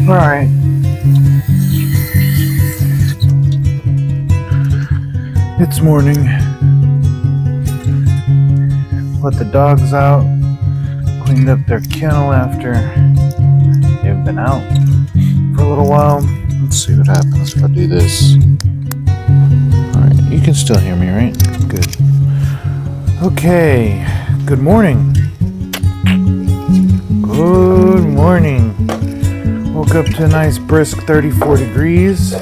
Alright. It's morning. Let the dogs out. Cleaned up their kennel after they've been out for a little while. Let's see what happens if I do this. Alright, you can still hear me, right? Good. Okay. Good morning. Good morning. Woke up to a nice brisk 34 degrees.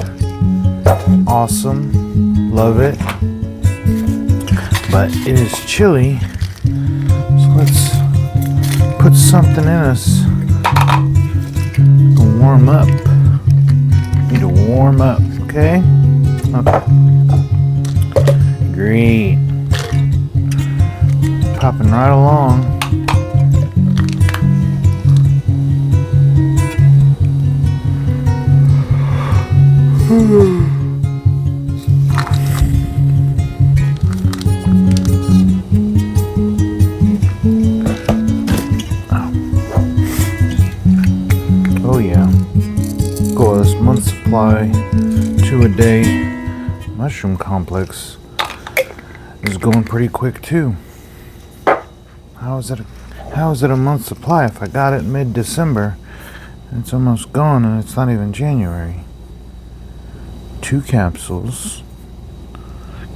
Awesome. Love it. But it is chilly. So let's put something in us to warm up. Need to warm up, okay? Okay. Great. Popping right along. Oh yeah. Go this month's supply, 2 a day. Mushroom complex is going pretty quick too. How is it a month's supply if I got it mid-December and it's almost gone and it's not even January? 2 capsules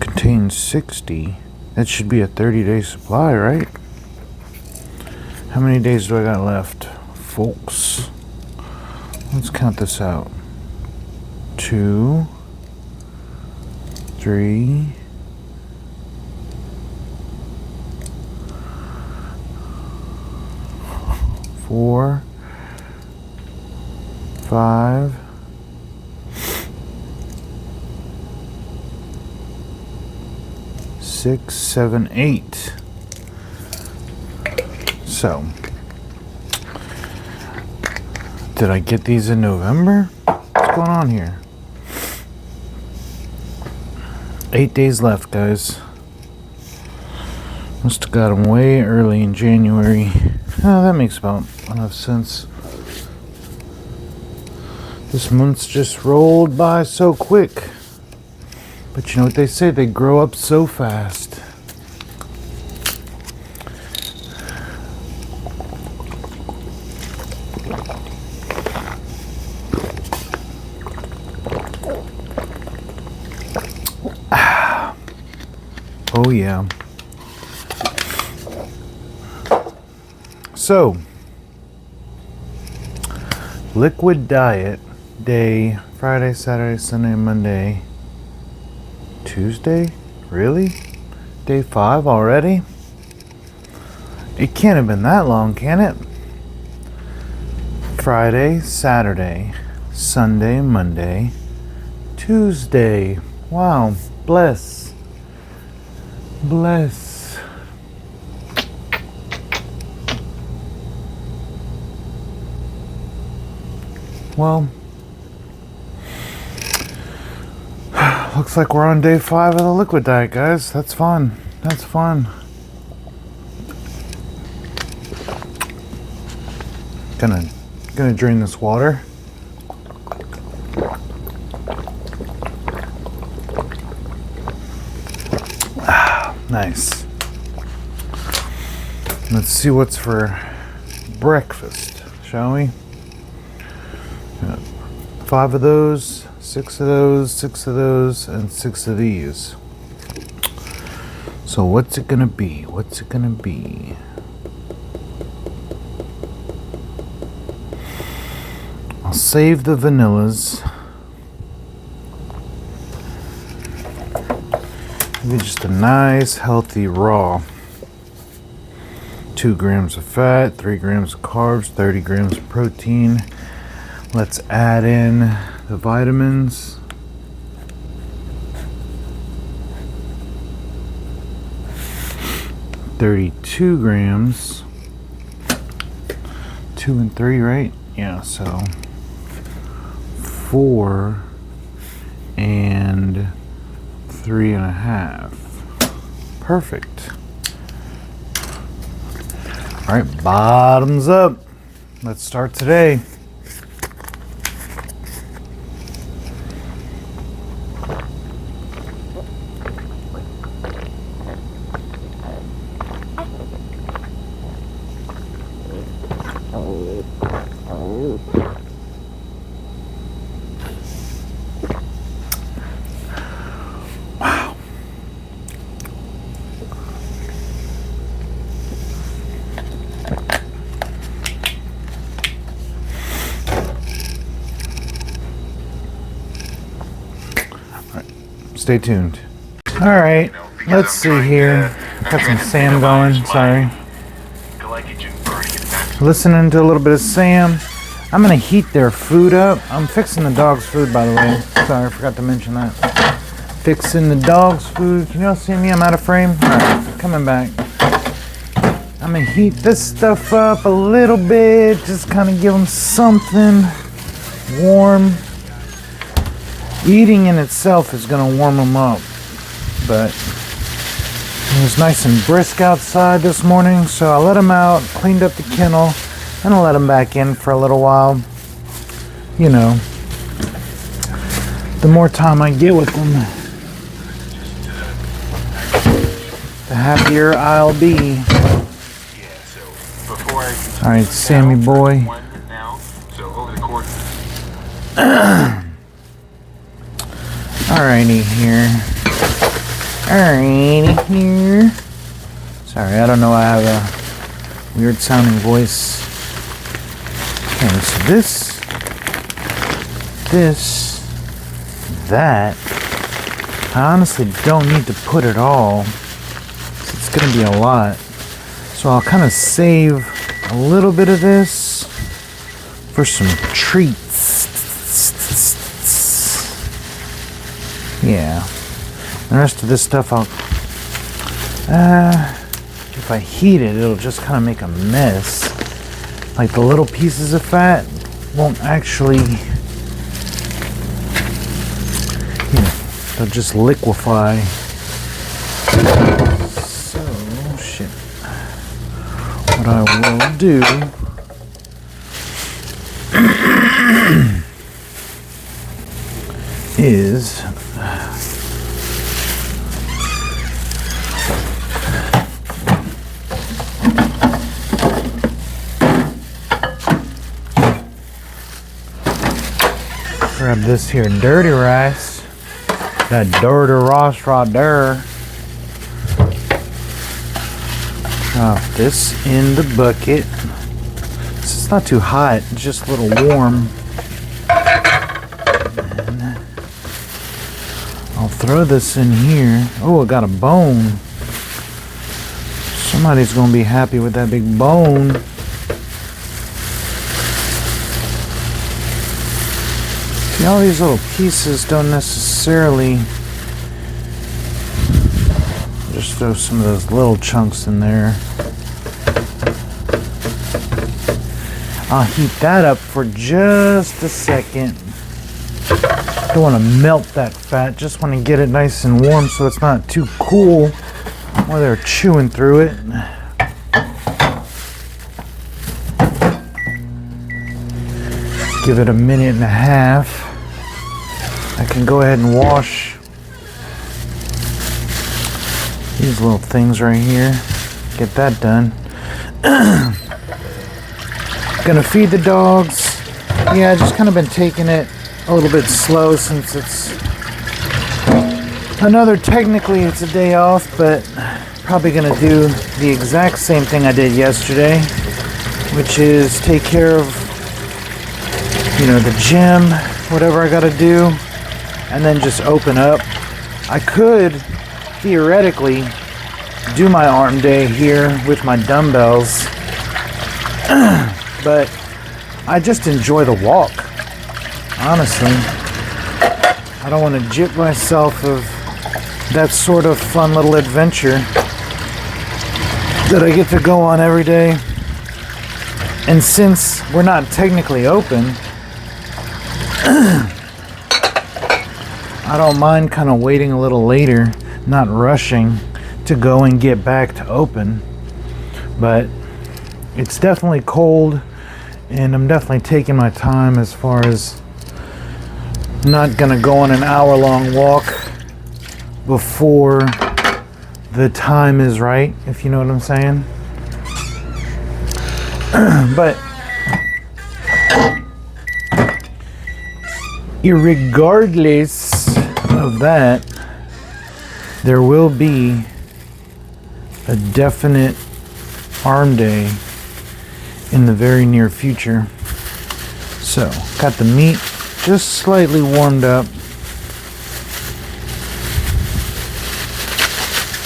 contains 60. That should be a 30-day supply, right? How many days do I got left, folks? Let's count this out. 2, 3, 4, 5, 6, 7, 8. So, did I get these in November? What's going on here? 8 days left, guys. Must have got them way early in January. Oh, that makes about enough sense. This month's just rolled by so quick. But you know what they say, they grow up so fast. Oh yeah. So, liquid diet day, Friday, Saturday, Sunday, Monday, Tuesday? Really? Day 5 already? It can't have been that long, can it? Friday, Saturday, Sunday, Monday, Tuesday. Wow. Bless. Bless. Well, looks like we're on day 5 of the liquid diet, guys. That's fun. That's fun. Gonna drain this water. Nice. Let's see what's for breakfast, shall we? 5 of those, 6 of those, 6 of those, and 6 of these. So what's it gonna be? What's it gonna be? I'll save the vanillas. Maybe just a nice healthy raw. 2 grams of fat, 3 grams of carbs, 30 grams of protein. Let's add in the vitamins. $32 grams. 2 and 3, right? Yeah, so 4 and 3.5. Perfect. All right, bottoms up. Let's start today. Wow. Stay tuned. All right, let's see here. Got some Sam going. Sorry. Listening to a little bit of Sam. I'm gonna heat their food up. I'm fixing the dog's food, by the way. Sorry, I forgot to mention that. Fixing the dog's food. Can y'all see me? I'm out of frame. All right, coming back. I'm gonna heat this stuff up a little bit. Just kind of give them something warm. Eating in itself is gonna warm them up, but it was nice and brisk outside this morning, so I let them out, cleaned up the kennel, and I let them back in for a little while. You know, the more time I get with them, the happier I'll be. Alright, Sammy boy. Alrighty here. Alrighty here. Sorry, I don't know. I have a weird sounding voice. Okay, so that. I honestly don't need to put it all. It's gonna be a lot. So I'll kind of save a little bit of this for some treats. Yeah. The rest of this stuff I'll if I heat it, it'll just kind of make a mess. Like the little pieces of fat won't actually, you know, they'll just liquefy. So shit. What I will do is grab this here dirty rice, that dirty rice right there. Drop this in the bucket. It's not too hot, it's just a little warm. And I'll throw this in here. Oh, I got a bone. Somebody's gonna be happy with that big bone. See, all these little pieces don't necessarily. Just throw some of those little chunks in there. I'll heat that up for just a second. Don't want to melt that fat, just want to get it nice and warm so it's not too cool while they're chewing through it. Give it a minute and a half. I can go ahead and wash these little things right here. Get that done. Gonna feed the dogs. Yeah, just kind of been taking it a little bit slow since it's technically it's a day off, but probably gonna do the exact same thing I did yesterday, which is take care of, you know, the gym, whatever I gotta do, and then just open up. I could theoretically do my arm day here with my dumbbells, but I just enjoy the walk, honestly. I don't want to jip myself of that sort of fun little adventure that I get to go on every day. And since we're not technically open, I don't mind kind of waiting a little later, not rushing to go and get back to open. But it's definitely cold, and I'm definitely taking my time as far as not gonna go on an hour-long walk before the time is right, if you know what I'm saying. But Irregardless of that, there will be a definite arm day in the very near future. So, got the meat just slightly warmed up.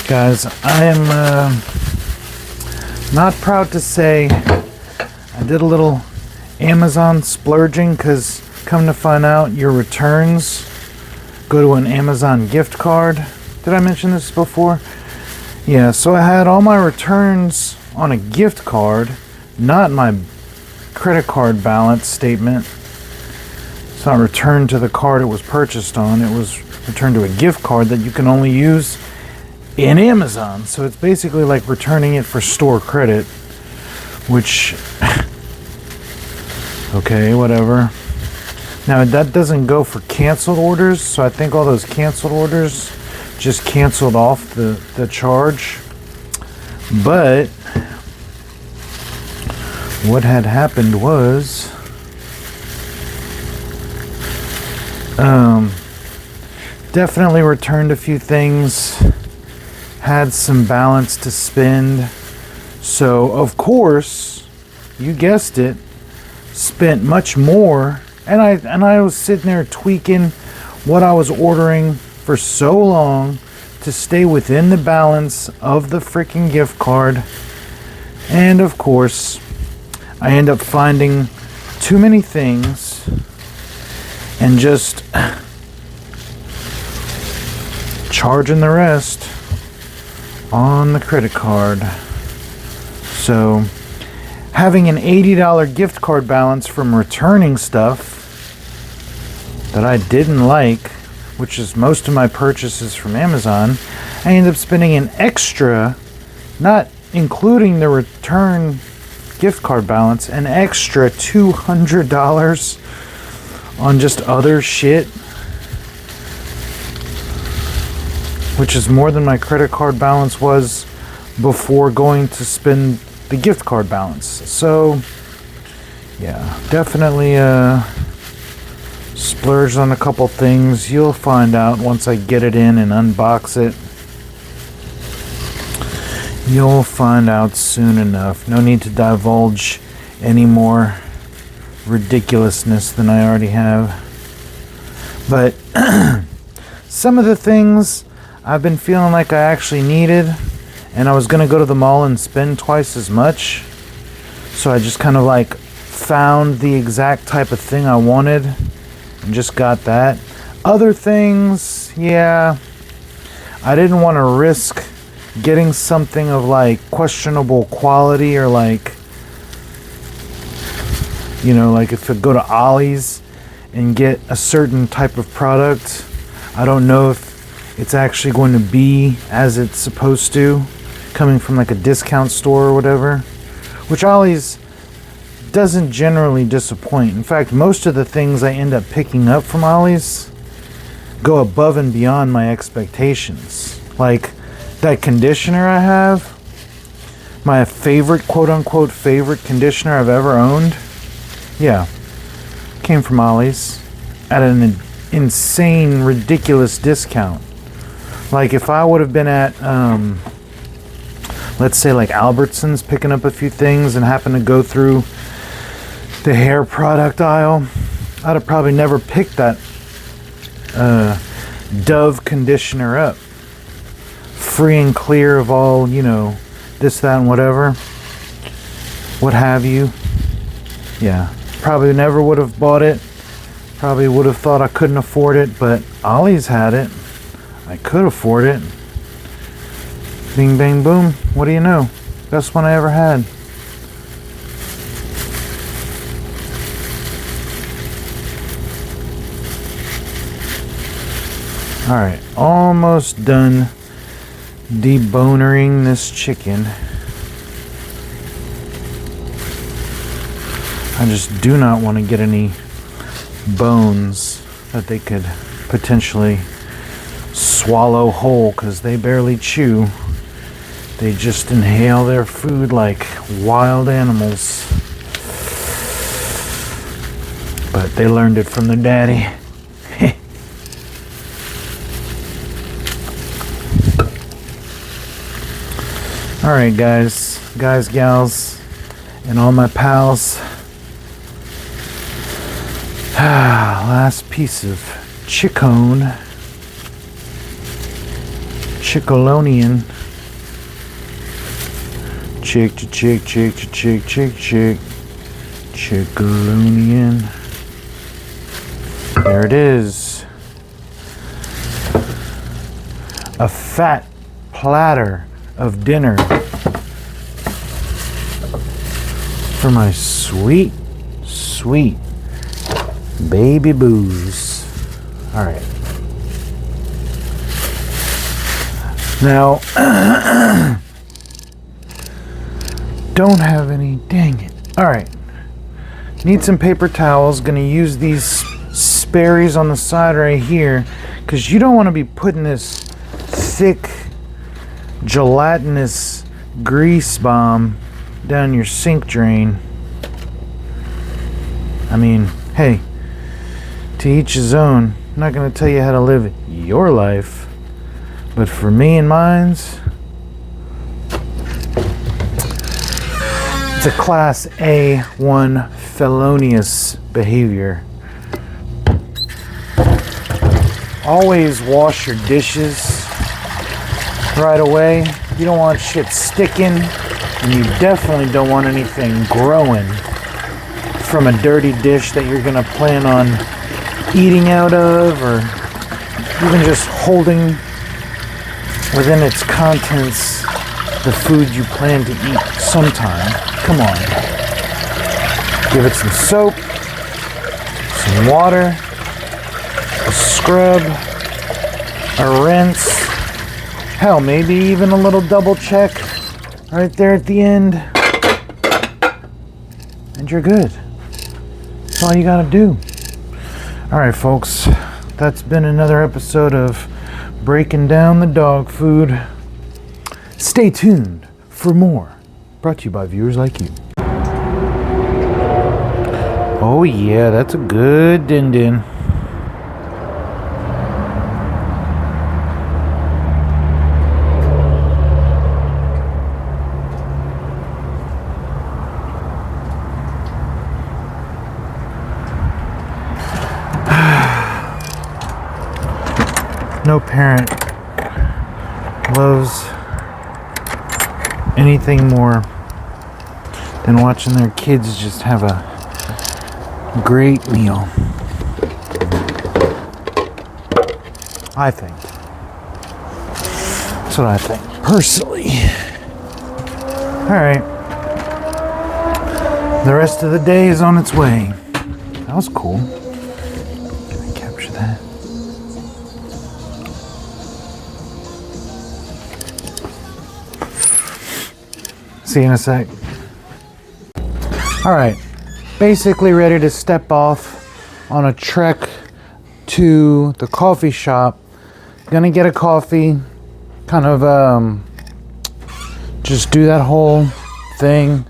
Guys, I am not proud to say I did a little Amazon splurging, because come to find out, your returns go to an Amazon gift card. Did I mention this before? Yeah, so I had all my returns on a gift card, not my credit card balance statement. It's not returned to the card it was purchased on. It was returned to a gift card that you can only use in Amazon. So it's basically like returning it for store credit, which okay, whatever. Now that doesn't go for canceled orders, so I think all those canceled orders just canceled off the charge. But what had happened was definitely returned a few things, had some balance to spend. So of course, you guessed it, spent much more, and I was sitting there tweaking what I was ordering for so long to stay within the balance of the freaking gift card. And of course, I end up finding too many things and just charging the rest on the credit card. So having an $80 gift card balance from returning stuff that I didn't like, which is most of my purchases from Amazon, I ended up spending an extra, not including the return gift card balance, an extra $200 on just other shit, which is more than my credit card balance was before going to spend the gift card balance. So yeah, definitely splurged on a couple things. You'll find out once I get it in and unbox it. You'll find out soon enough. No need to divulge any more ridiculousness than I already have. But some of the things I've been feeling like I actually needed, and I was going to go to the mall and spend twice as much. So I just kind of like found the exact type of thing I wanted and just got that. Other things, yeah, I didn't want to risk getting something of like questionable quality, or like, you know, like if I go to Ollie's and get a certain type of product, I don't know if it's actually going to be as it's supposed to, coming from like a discount store or whatever, which Ollie's doesn't generally disappoint. In fact, most of the things I end up picking up from Ollie's go above and beyond my expectations. Like that conditioner I have, my favorite, quote unquote favorite conditioner I've ever owned, yeah, came from Ollie's at an insane, ridiculous discount. Like if I would have been at let's say like Albertsons picking up a few things and happened to go through the hair product aisle, I'd have probably never picked that Dove conditioner up. Free and clear of all, you know, this, that, and whatever. What have you. Yeah, probably never would have bought it. Probably would have thought I couldn't afford it, but Ollie's had it. I could afford it. Bing, bang, boom. What do you know? Best one I ever had. Alright, almost done debonering this chicken. I just do not want to get any bones that they could potentially swallow whole, because they barely chew. They just inhale their food like wild animals. but they learned it from their daddy. Alright guys, gals, and all my pals. Last piece of Chiccolonian. Chiccolonian. There it is. A fat platter of dinner for my sweet baby boos. All right. Now, don't have any, dang it. All right. Need some paper towels. Gonna use these Sperry's on the side right here, because you don't want to be putting this thick, gelatinous grease bomb down your sink drain. I mean, hey, to each his own. I'm not going to tell you how to live your life, but for me and mine's, it's a class A1 felonious behavior. Always wash your dishes right away. You don't want shit sticking, and you definitely don't want anything growing from a dirty dish that you're gonna plan on eating out of, or even just holding within its contents the food you plan to eat sometime. Come on. Give it some soap, some water, a scrub, a rinse, hell, maybe even a little double check right there at the end, and you're good. That's all you gotta do. All right, folks, that's been another episode of Breaking Down the Dog Food. Stay tuned for more, brought to you by viewers like you. Oh yeah, that's a good din-din. No parent loves anything more than watching their kids just have a great meal. I think. That's what I think, personally. Alright. The rest of the day is on its way. That was cool. Can I capture that? See you in a sec. Alright, basically ready to step off on a trek to the coffee shop. Gonna get a coffee, kind of just do that whole thing.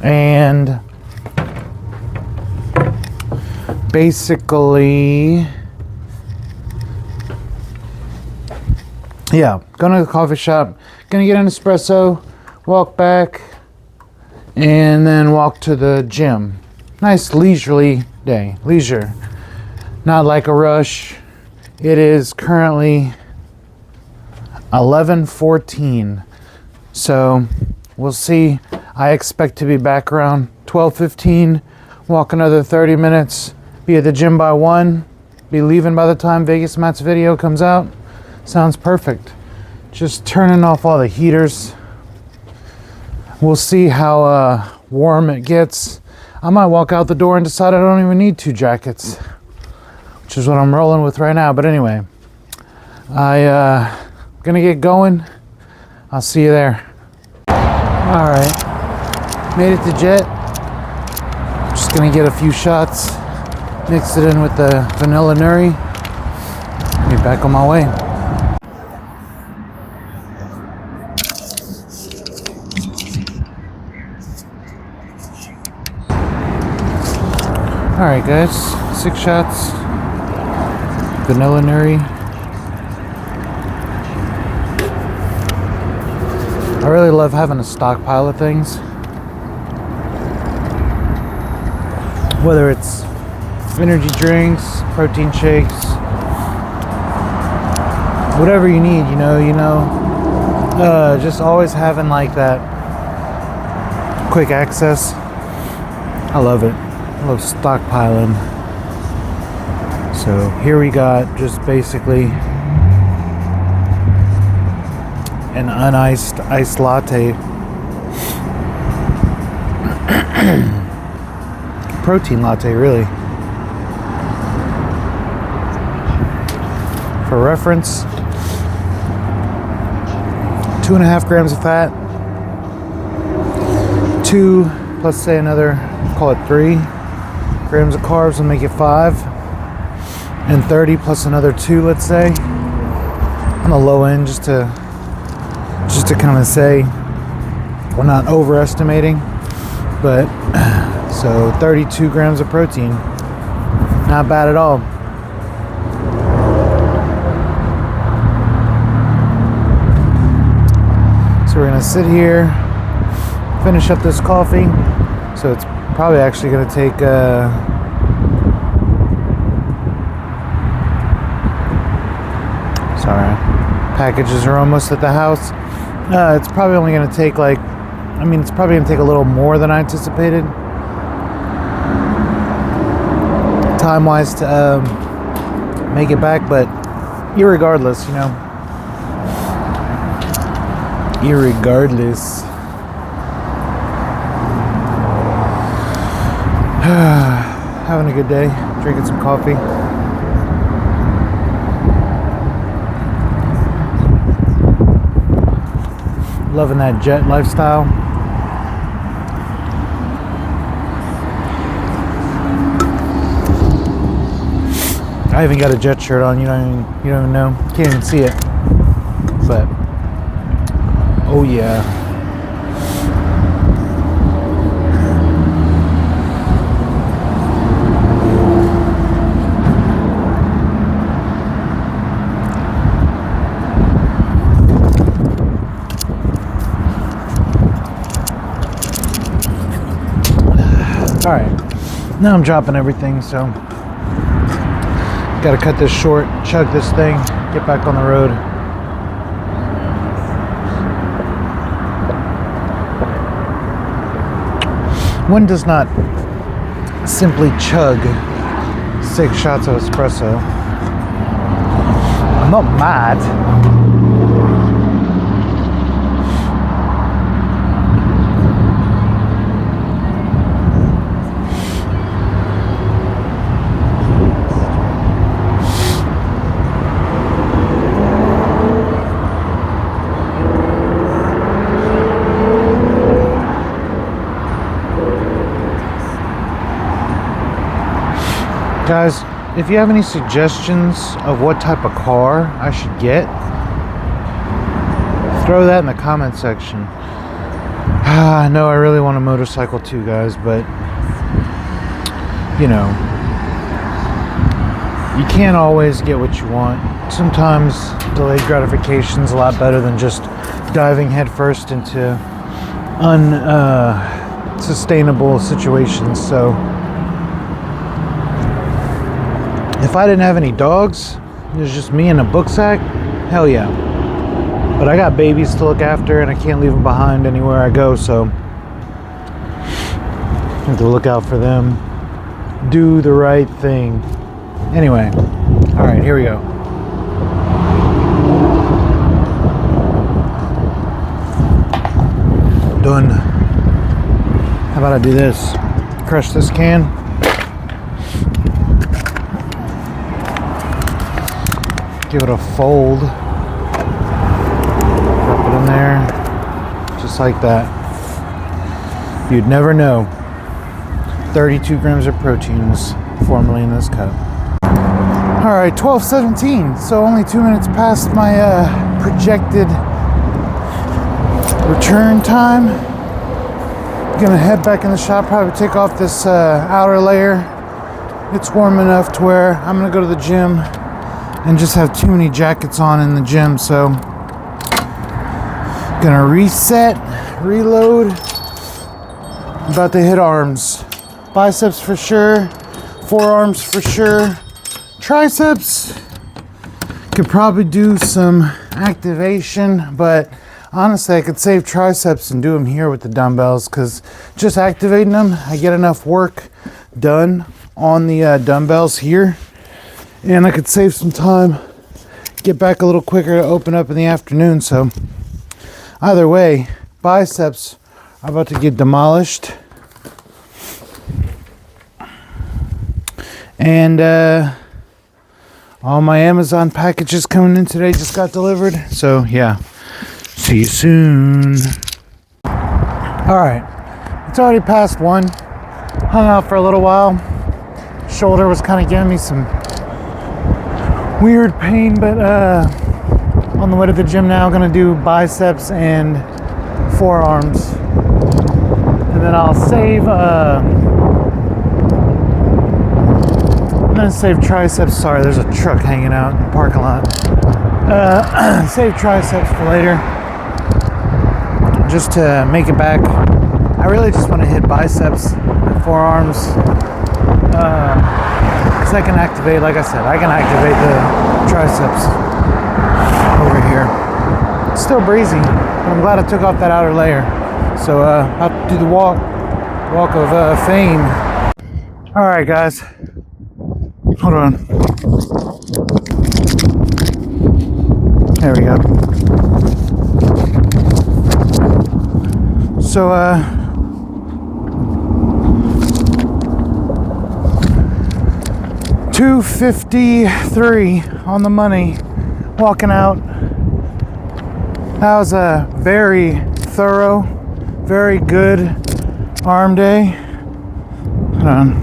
And basically, yeah, going to the coffee shop, gonna get an espresso, walk back, and then walk to the gym. Nice leisurely day. Leisure. Not like a rush. It is currently 11:14. So we'll see. I expect to be back around 12:15. Walk another 30 minutes. Be at the gym by 1. Be leaving by the time Vegas Matt's video comes out. Sounds perfect. Just turning off all the heaters. We'll see how warm it gets. I might walk out the door and decide I don't even need 2 jackets, which is what I'm rolling with right now. But anyway, gonna get going. I'll see you there. All right, made it to Jet. Just gonna get a few shots, mix it in with the vanilla nuri. Be back on my way. Alright guys, 6 shots, vanilla nuri. I really love having a stockpile of things. Whether it's energy drinks, protein shakes, whatever you need, just always having like that quick access. I love it. I love stockpiling. So here we got just basically an uniced iced latte. Protein latte, really. For reference, 2.5 grams of fat, 2 plus say another, call it 3 grams of carbs will make it 5, and 30 plus another 2, let's say, on the low end, just to kind of say we're not overestimating, but so 32 grams of protein, not bad at all. So we're gonna sit here, finish up this coffee. So it's probably actually gonna take sorry, packages are almost at the house. It's probably only gonna take it's probably gonna take a little more than I anticipated time-wise to make it back, but irregardless, having a good day, drinking some coffee. Loving that jet lifestyle. I even got a jet shirt on. You don't even know. Can't even see it. But oh yeah. All right, now I'm dropping everything, so gotta cut this short, chug this thing, get back on the road. One does not simply chug 6 shots of espresso. I'm not mad. Guys, if you have any suggestions of what type of car I should get, throw that in the comment section. I know I really want a motorcycle too, guys, but you can't always get what you want. Sometimes delayed gratification is a lot better than just diving headfirst into unsustainable situations. So if I didn't have any dogs, it was just me and a book sack, hell yeah. But I got babies to look after and I can't leave them behind anywhere I go, so I have to look out for them. Do the right thing. Anyway, all right, here we go. Done. How about I do this? Crush this can. Give it a fold. Drop it in there. Just like that. You'd never know. 32 grams of protein was formerly in this cup. Alright, 12:17. So only 2 minutes past my projected return time. Gonna head back in the shop, probably take off this outer layer, it's warm enough to where I'm gonna go to the gym and just have too many jackets on in the gym. So gonna reset, reload. About to hit arms. Biceps for sure, forearms for sure. Triceps, could probably do some activation, but honestly I could save triceps and do them here with the dumbbells, because just activating them, I get enough work done on the dumbbells here, and I could save some time, get back a little quicker to open up in the afternoon. So either way, biceps are about to get demolished. And all my Amazon packages coming in today just got delivered. So yeah, see you soon. All right, it's already past 1. Hung out for a little while. Shoulder was kind of giving me some weird pain, but on the way to the gym now, gonna do biceps and forearms, and then I'll save I'm gonna save triceps. Sorry, there's a truck hanging out in the parking lot. Save triceps for later, just to make it back. I really just want to hit biceps and forearms, because I can activate, like I said, I can activate the triceps over here. It's still breezy, but I'm glad I took off that outer layer. So about to do the walk of fame. All right, guys. Hold on. There we go. So, 2:53 on the money, walking out. That was a very thorough, very good arm day. Hold on.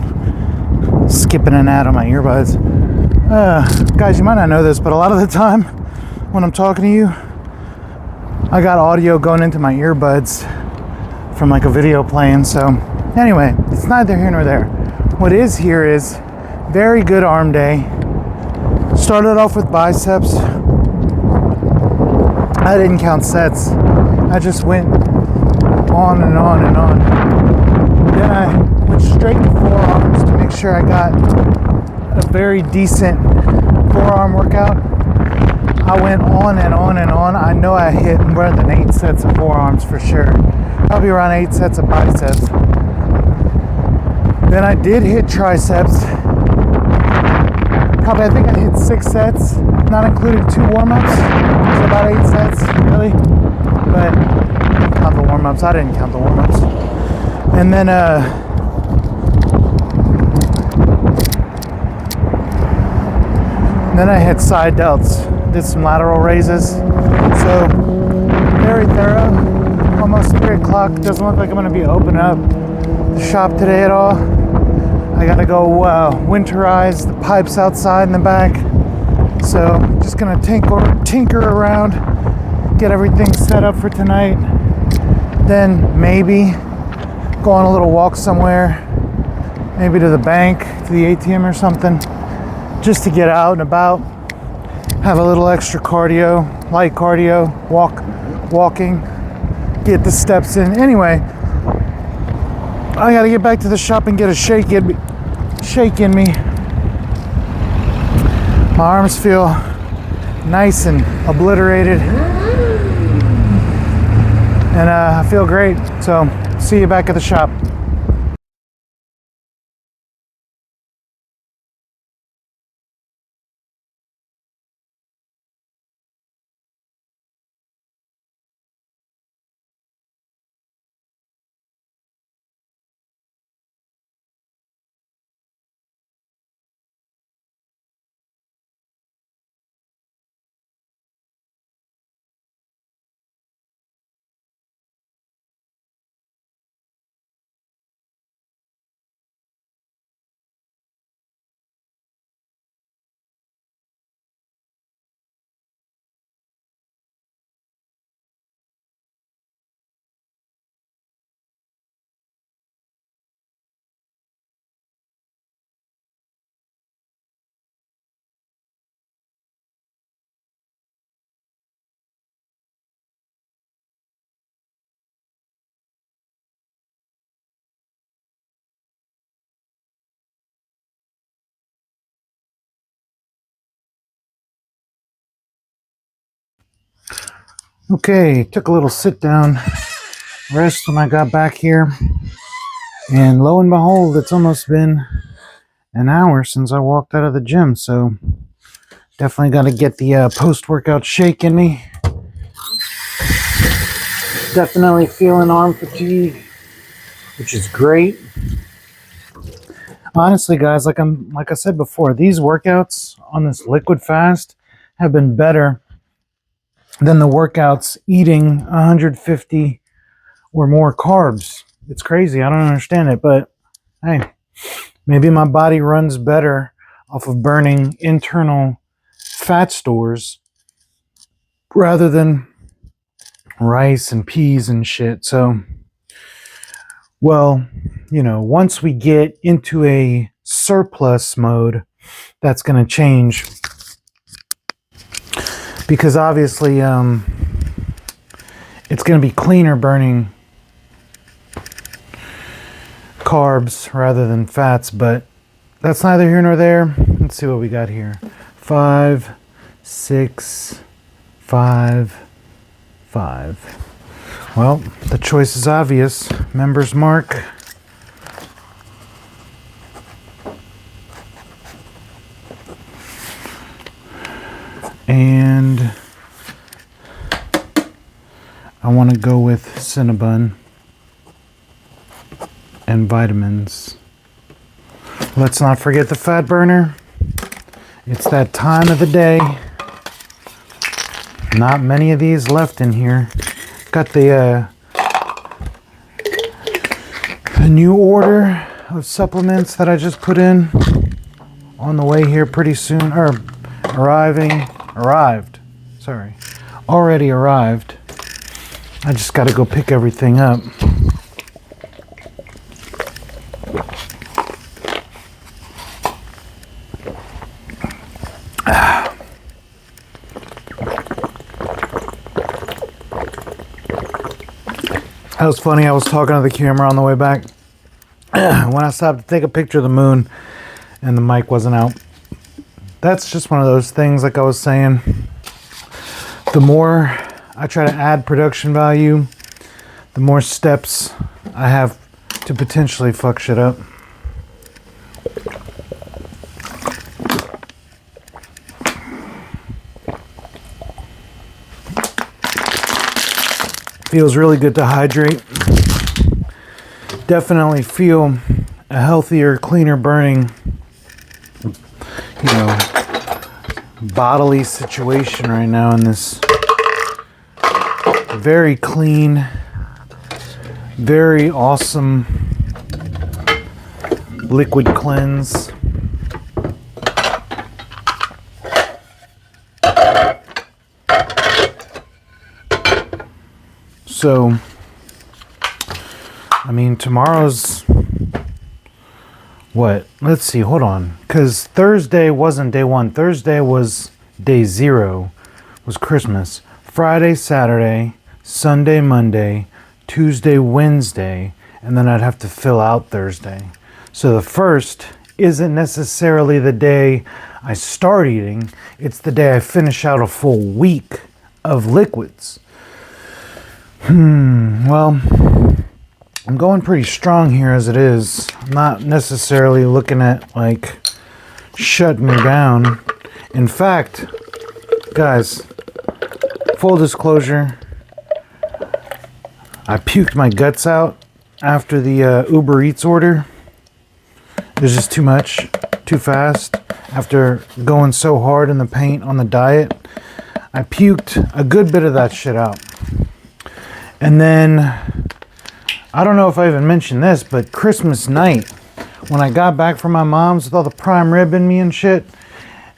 Skipping an ad on my earbuds. Guys, you might not know this, but a lot of the time when I'm talking to you, I got audio going into my earbuds from like a video playing. So anyway, it's neither here nor there. What is here is very good arm day. Started off with biceps. I didn't count sets. I just went on and on and on. Then I went straight to forearms to make sure I got a very decent forearm workout. I went on and on and on. I know I hit more than 8 sets of forearms for sure. Probably around 8 sets of biceps. Then I did hit triceps. Probably, I think I hit 6 sets, not including 2 warm-ups. So about 8 sets, really. But I didn't count the warm-ups. I didn't count the warm-ups. And then I hit side delts, did some lateral raises. So very thorough. Almost 3 o'clock. Doesn't look like I'm going to be opening up the shop today at all. I got to go winterize the pipes outside in the back. So just going to tinker around, get everything set up for tonight. Then maybe go on a little walk somewhere, maybe to the bank, to the ATM or something, just to get out and about, have a little extra cardio, light cardio, walking, get the steps in. Anyway, I gotta get back to the shop and get a shake in me. My arms feel nice and obliterated, and I feel great. So see you back at the shop. Okay, took a little sit down rest when I got back here, and lo and behold, it's almost been an hour since I walked out of the gym, so definitely got to get the post-workout shake in me. Definitely feeling arm fatigue, which is great. Honestly, guys, like I said before, these workouts on this liquid fast have been better than the workouts eating 150 or more carbs. It's crazy. I don't understand it, but hey, maybe my body runs better off of burning internal fat stores rather than rice and peas and shit. So, well, once we get into a surplus mode, that's going to change, because obviously it's going to be cleaner burning carbs rather than fats, but that's neither here nor there. Let's see what we got here. 5, 6, 5, 5. Well, the choice is obvious. Members mark. And I want to go with Cinnabon and vitamins. Let's not forget the fat burner. It's that time of the day. Not many of these left in here. Got the new order of supplements that I just put in on the way here pretty soon, or already arrived. I just got to go pick everything up. That was funny. I was talking to the camera on the way back when I stopped to take a picture of the moon and the mic wasn't out. That's just one of those things, like I was saying. The more I try to add production value, the more steps I have to potentially fuck shit up. Feels really good to hydrate. Definitely feel a healthier, cleaner burning, bodily situation right now in this very clean, very awesome liquid cleanse. So, I mean, tomorrow's what? Let's see, hold on. Because Thursday wasn't day one. Thursday was day 0, was Christmas. Friday, Saturday, Sunday, Monday, Tuesday, Wednesday, and then I'd have to fill out Thursday. So the first isn't necessarily the day I start eating. It's the day I finish out a full week of liquids. Well, I'm going pretty strong here as it is. I'm not necessarily looking at like shutting me down. In fact, guys, full disclosure, I puked my guts out after the Uber Eats order. It was just too much, too fast. After going so hard in the paint on the diet, I puked a good bit of that shit out. And then, I don't know if I even mentioned this, but Christmas night, when I got back from my mom's with all the prime rib in me and shit,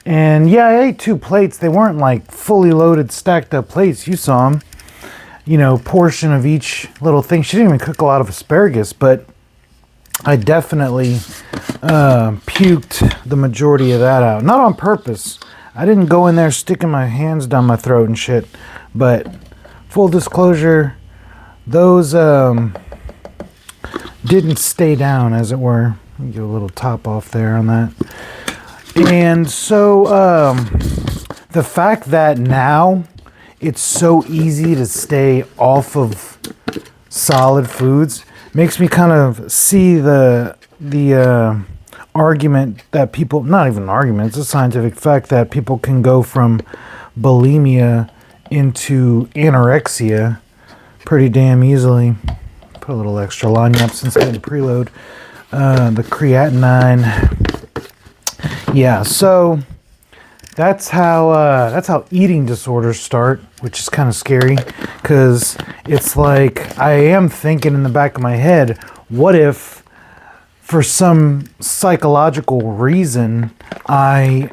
and yeah, I ate 2 plates. They weren't like fully loaded, stacked up plates. You saw them. Portion of each little thing. She didn't even cook a lot of asparagus, but I definitely puked the majority of that out. Not on purpose. I didn't go in there sticking my hands down my throat and shit, but full disclosure, those didn't stay down, as it were. Let me get a little top off there on that. And so the fact that now it's so easy to stay off of solid foods. Makes me kind of see the argument that people, not even an argument, it's a scientific fact that people can go from bulimia into anorexia pretty damn easily. Put a little extra lagniappe since I had to preload. The creatinine. Yeah, so that's how eating disorders start, which is kind of scary because it's like I am thinking in the back of my head, what if for some psychological reason I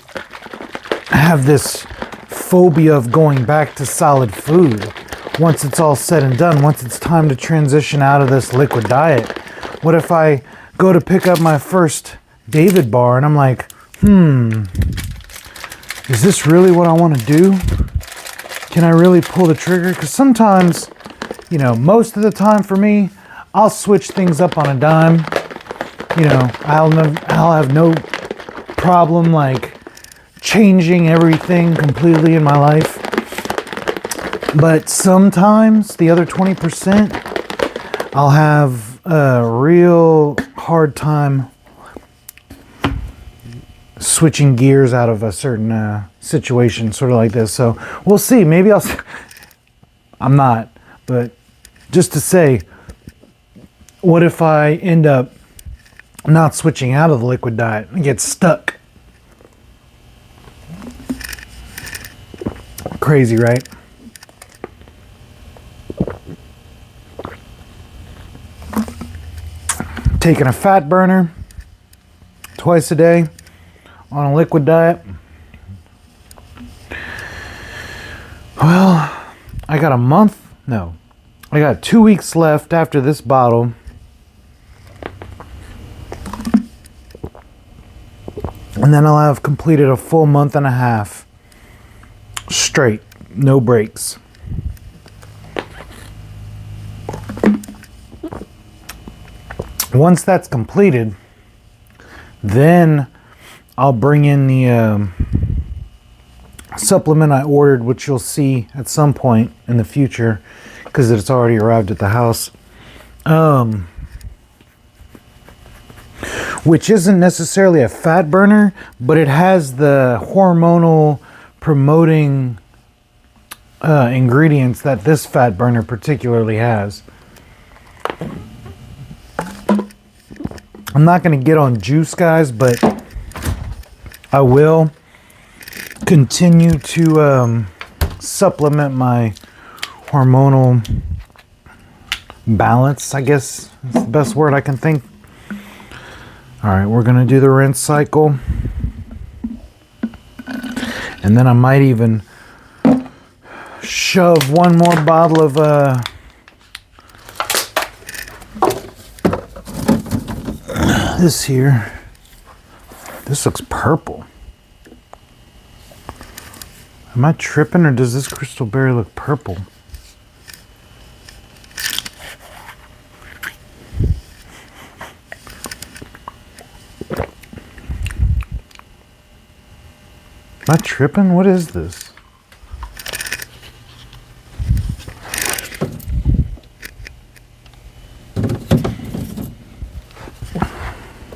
have this phobia of going back to solid food once it's all said and done, once it's time to transition out of this liquid diet? What if I go to pick up my first David bar and I'm like, is this really what I want to do? Can I really pull the trigger? Because sometimes, most of the time for me, I'll switch things up on a dime. I'll have no problem like changing everything completely in my life. But sometimes the other 20%, I'll have a real hard time switching gears out of a certain situation, sort of like this. So we'll see. Maybe I'm not, but just to say, what if I end up not switching out of the liquid diet and get stuck? Crazy, right? Taking a fat burner twice a day on a liquid diet. Well, I got 2 weeks left after this bottle. And then I'll have completed a full month and a half straight, no breaks. Once that's completed, then I'll bring in the supplement I ordered, which you'll see at some point in the future because it's already arrived at the house. Which isn't necessarily a fat burner, but it has the hormonal promoting ingredients that this fat burner particularly has. I'm not going to get on juice, guys, but I will continue to supplement my hormonal balance, I guess is the best word I can think. All right, we're going to do the rinse cycle. And then I might even shove one more bottle of this here. This looks purple. Am I tripping, or does this crystal berry look purple? Am I tripping? What is this?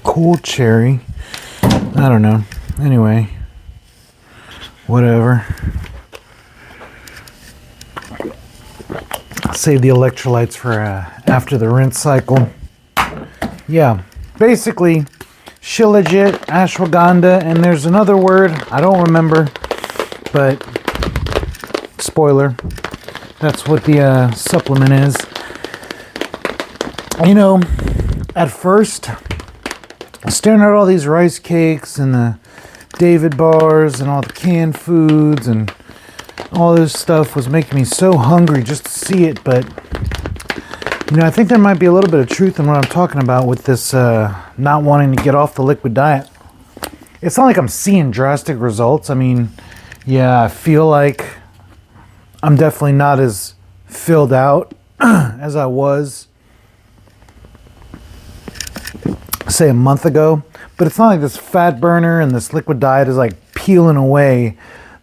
Cool cherry. I don't know. Anyway, whatever. I'll save the electrolytes for after the rinse cycle. Yeah, basically Shilajit, ashwagandha, and there's another word I don't remember, but spoiler, that's what the supplement is. At first, staring at all these rice cakes and the David bars and all the canned foods and all this stuff was making me so hungry just to see it. But I think there might be a little bit of truth in what I'm talking about with this not wanting to get off the liquid diet. It's not like I'm seeing drastic results. I mean, yeah, I feel like I'm definitely not as filled out as I was, say, a month ago. But it's not like this fat burner and this liquid diet is like peeling away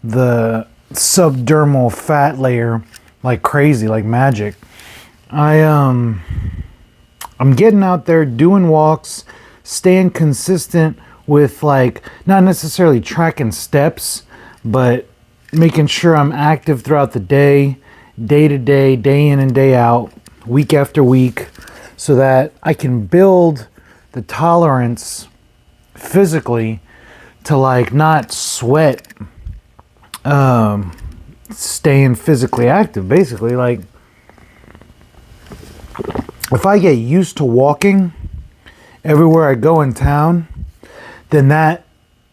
the subdermal fat layer like crazy, like magic. I'm getting out there doing walks, staying consistent with, like, not necessarily tracking steps, but making sure I'm active throughout the day to day, day in and day out, week after week, so that I can build the tolerance physically to, like, not sweat staying physically active. Basically, like, if I get used to walking everywhere I go in town, then that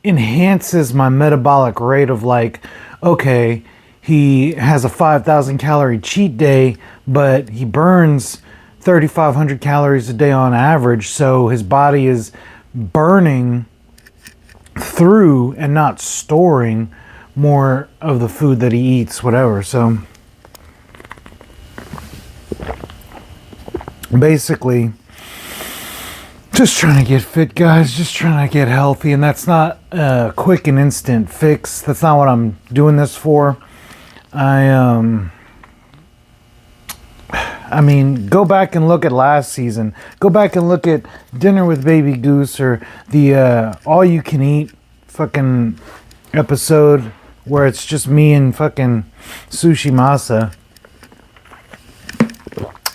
enhances my metabolic rate of, like, okay, he has a 5,000 calorie cheat day, but he burns 3,500 calories a day on average. So his body is burning through and not storing more of the food that he eats, whatever. So basically, just trying to get fit, guys. Just trying to get healthy. And that's not a quick and instant fix. That's not what I'm doing this for. I mean, go back and look at last season. Go back and look at Dinner with Baby Goose, or the all you can eat fucking episode where it's just me and fucking Sushi Masa.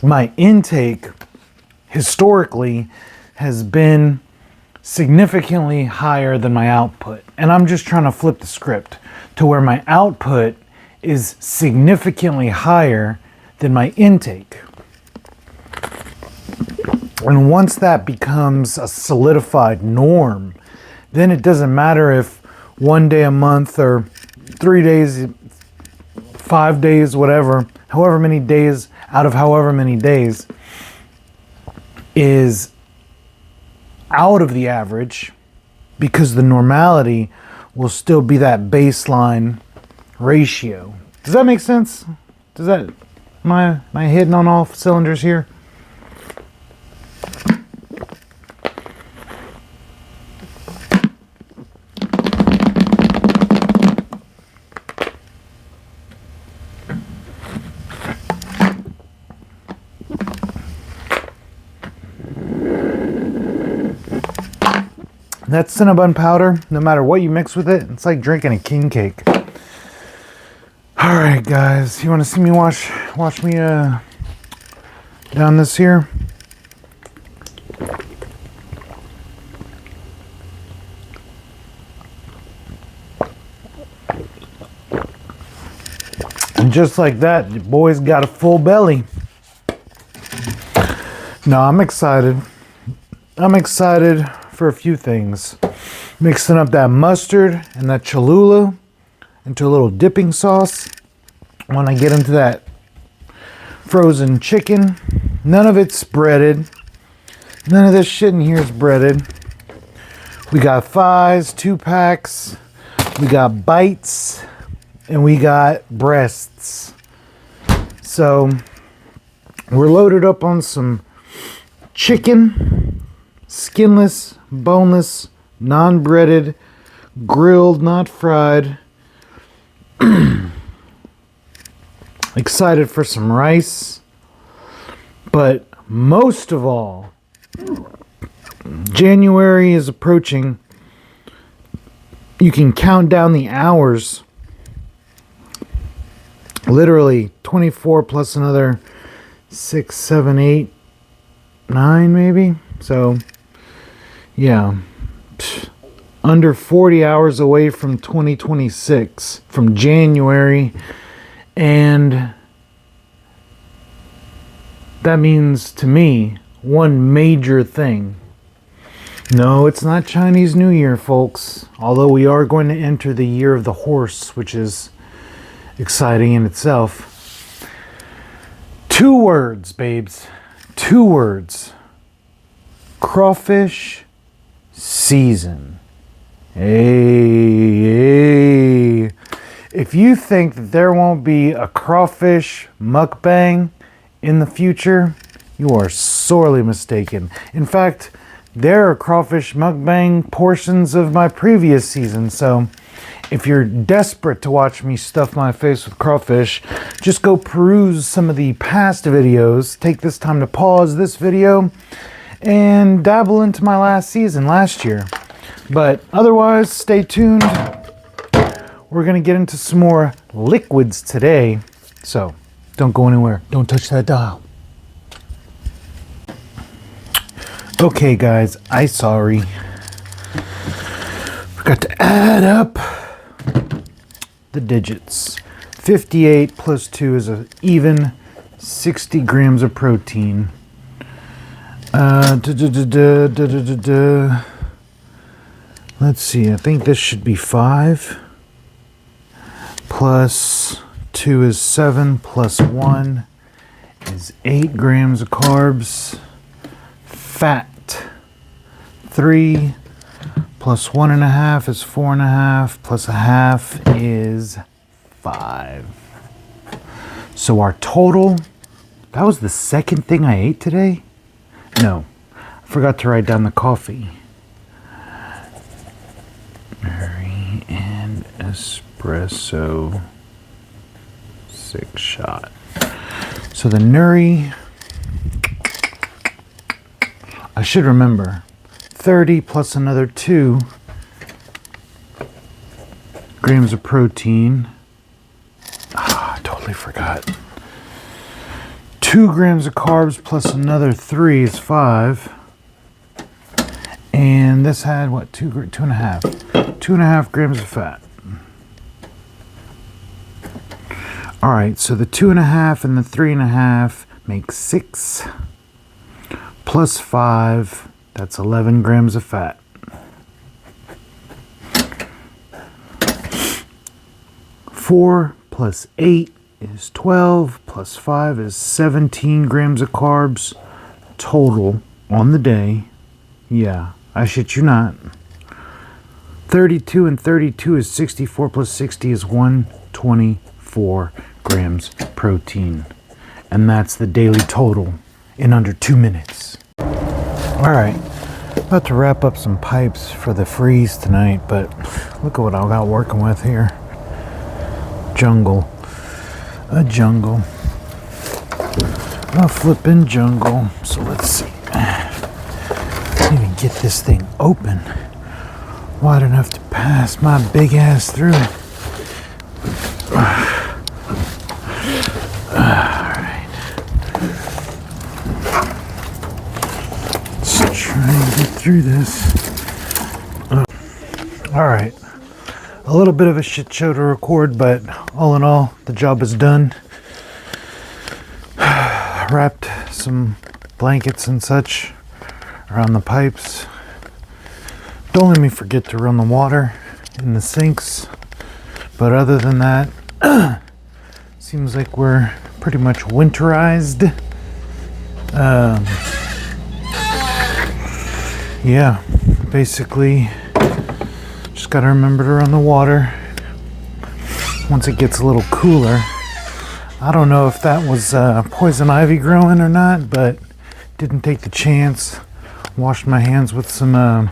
My intake historically has been significantly higher than my output. And I'm just trying to flip the script to where my output is significantly higher than my intake. And once that becomes a solidified norm, then it doesn't matter if one day a month or 3 days, 5 days, whatever, however many days out of however many days is out of the average, because the normality will still be that baseline ratio. Does that make sense? Does that, am I hitting on all cylinders here? That Cinnabon powder, no matter what you mix with it, it's like drinking a king cake. All right, guys, you want to see me watch me down this here? And just like that, your boy's got a full belly. No, I'm excited. I'm excited for a few things. Mixing up that mustard and that Cholula into a little dipping sauce. When I get into that frozen chicken, none of it's breaded. None of this shit in here is breaded. We got thighs, 2 packs. We got bites, and we got breasts. So we're loaded up on some chicken, skinless, boneless, non-breaded, grilled, not fried. Excited for some rice. But most of all, January is approaching. You can count down the hours. Literally 24 plus another 6, 7, 8, 9 maybe. So yeah, under 40 hours away from 2026, from January. And that means to me one major thing. No, it's not Chinese New Year, folks. Although we are going to enter the year of the horse, which is exciting in itself. 2 words, babes. 2 words. Crawfish season. Hey. If you think that there won't be a crawfish mukbang in the future, you are sorely mistaken. In fact, there are crawfish mukbang portions of my previous season, so if you're desperate to watch me stuff my face with crawfish, just go peruse some of the past videos. Take this time to pause this video and dabble into my last season last year. But otherwise, stay tuned. We're gonna get into some more liquids today. So don't go anywhere. Don't touch that dial. Okay guys, I sorry. Forgot to add up the digits. 58 plus 2 is an even 60 grams of protein. Let's see, I think this should be 5. Plus 2 is 7, plus 1 is 8 grams of carbs. Fat, 3, plus 1.5 is 4.5, plus 1/2 is 5. So our total, that was the second thing I ate today? No, I forgot to write down the coffee. Nuri and espresso 6-shot. So the Nuri, I should remember, 30 plus another 2 grams of protein. I totally forgot. 2 grams of carbs plus another 3 is 5. And this had what, 2.5. 2.5 grams of fat. All right, so the 2.5 and the 3.5 make 6. Plus 5, that's 11 grams of fat. Four plus 8 is 12, plus 5 is 17 grams of carbs total on the day. Yeah, I shit you not. 32 and 32 is 64, plus 60 is 124 grams protein. And that's the daily total in under 2 minutes. Alright, about to wrap up some pipes for the freeze tonight, but look at what I got working with here. Jungle. A jungle. A flippin' jungle. So let's see. Even get this thing open wide enough to pass my big ass through. Try and get through this. Alright. A little bit of a shit show to record, but all in all, the job is done. Wrapped some blankets and such around the pipes. Don't let me forget to run the water in the sinks. But other than that, seems like we're pretty much winterized. Yeah, basically just gotta remember to run the water once it gets a little cooler. I don't know if that was poison ivy growing or not, but didn't take the chance. Washed my hands with some